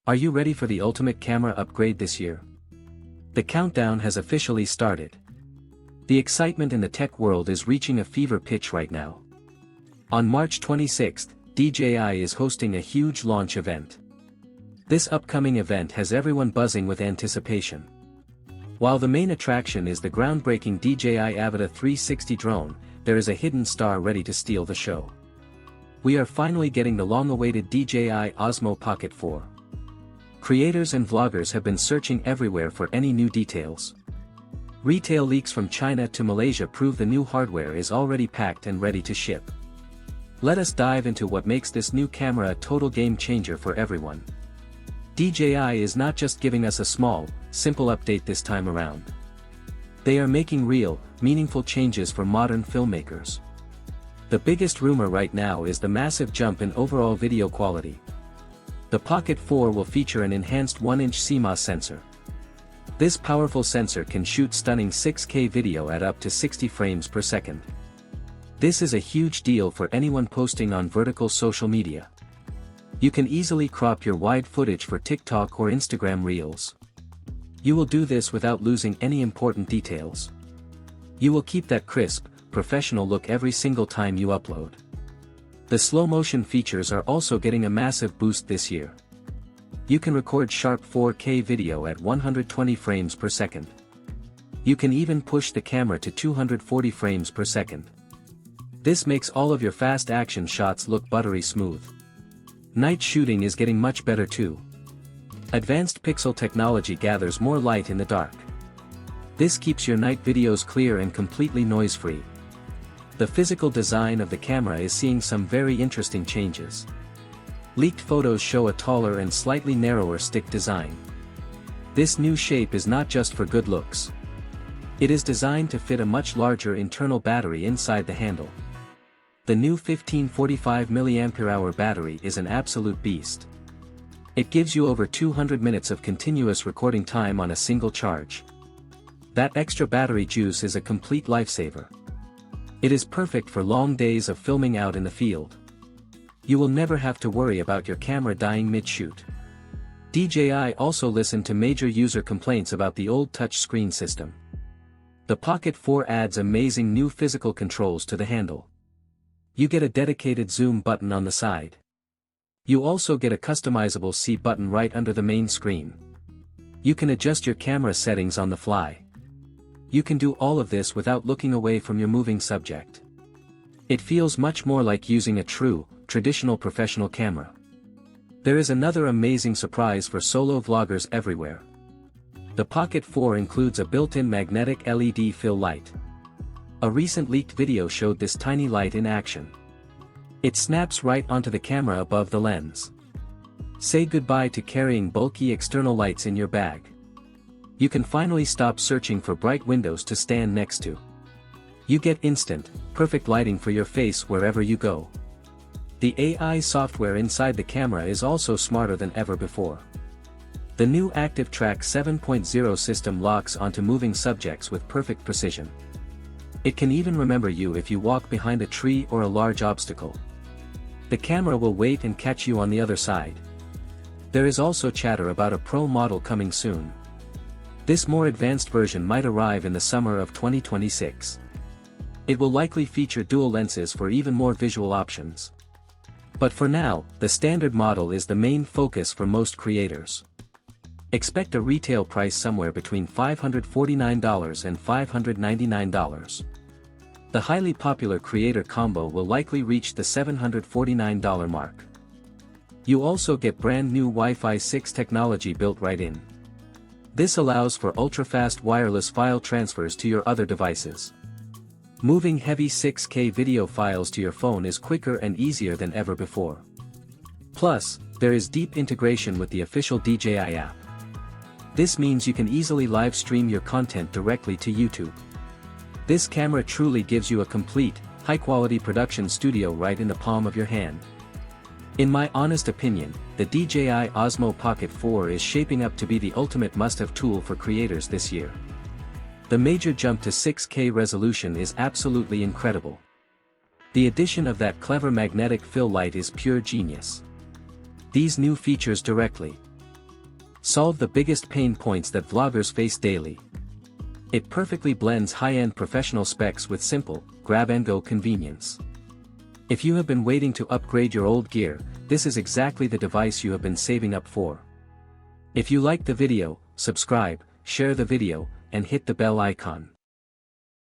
Are you ready for the ultimate camera upgrade this year? The countdown has officially started. The excitement in the tech world is reaching a fever pitch right now. On March 26th, DJI is hosting a huge launch event. This upcoming event has everyone buzzing with anticipation. While the main attraction is the groundbreaking DJI Avata 360 drone, there is a hidden star ready to steal the show. We are finally getting the long-awaited DJI Osmo Pocket 4. Creators and vloggers have been searching everywhere for any new details. Retail leaks from China to Malaysia prove the new hardware is already packed and ready to ship. Let us dive into what makes this new camera a total game changer for everyone. DJI is not just giving us a small, simple update this time around. They are making real, meaningful changes for modern filmmakers. The biggest rumor right now is the massive jump in overall video quality. The Pocket 4 will feature an enhanced 1-inch CMOS sensor. This powerful sensor can shoot stunning 6K video at up to 60 frames per second. This is a huge deal for anyone posting on vertical social media. You can easily crop your wide footage for TikTok or Instagram Reels. You will do this without losing any important details. You will keep that crisp, professional look every single time you upload. The slow motion features are also getting a massive boost this year. You can record sharp 4K video at 120 frames per second. You can even push the camera to 240 frames per second. This makes all of your fast action shots look buttery smooth. Night shooting is getting much better too. Advanced pixel technology gathers more light in the dark. This keeps your night videos clear and completely noise-free. The physical design of the camera is seeing some very interesting changes. Leaked photos show a taller and slightly narrower stick design. This new shape is not just for good looks. It is designed to fit a much larger internal battery inside the handle. The new 1545 mAh battery is an absolute beast. It gives you over 200 minutes of continuous recording time on a single charge. That extra battery juice is a complete lifesaver. It is perfect for long days of filming out in the field. You will never have to worry about your camera dying mid-shoot. DJI also listened to major user complaints about the old touch-screen system. The Pocket 4 adds amazing new physical controls to the handle. You get a dedicated zoom button on the side. You also get a customizable C button right under the main screen. You can adjust your camera settings on the fly. You can do all of this without looking away from your moving subject. It feels much more like using a true, traditional professional camera. There is another amazing surprise for solo vloggers everywhere. The Pocket 4 includes a built-in magnetic LED fill light. A recent leaked video showed this tiny light in action. It snaps right onto the camera above the lens. Say goodbye to carrying bulky external lights in your bag. You can finally stop searching for bright windows to stand next to. You get instant, perfect lighting for your face wherever you go. The AI software inside the camera is also smarter than ever before. The new Active Track 7.0 system locks onto moving subjects with perfect precision. It can even remember you if you walk behind a tree or a large obstacle. The camera will wait and catch you on the other side. There is also chatter about a Pro model coming soon. This more advanced version might arrive in the summer of 2026. It will likely feature dual lenses for even more visual options. But for now, the standard model is the main focus for most creators. Expect a retail price somewhere between $549 and $599. The highly popular creator combo will likely reach the $749 mark. You also get brand new Wi-Fi 6 technology built right in. This allows for ultra-fast wireless file transfers to your other devices. Moving heavy 6K video files to your phone is quicker and easier than ever before. Plus, there is deep integration with the official DJI app. This means you can easily live stream your content directly to YouTube. This camera truly gives you a complete, high-quality production studio right in the palm of your hand. In my honest opinion, the DJI Osmo Pocket 4 is shaping up to be the ultimate must-have tool for creators this year. The major jump to 6K resolution is absolutely incredible. The addition of that clever magnetic fill light is pure genius. These new features directly solve the biggest pain points that vloggers face daily. It perfectly blends high-end professional specs with simple, grab-and-go convenience. If you have been waiting to upgrade your old gear, this is exactly the device you have been saving up for. If you liked the video, subscribe, share the video, and hit the bell icon.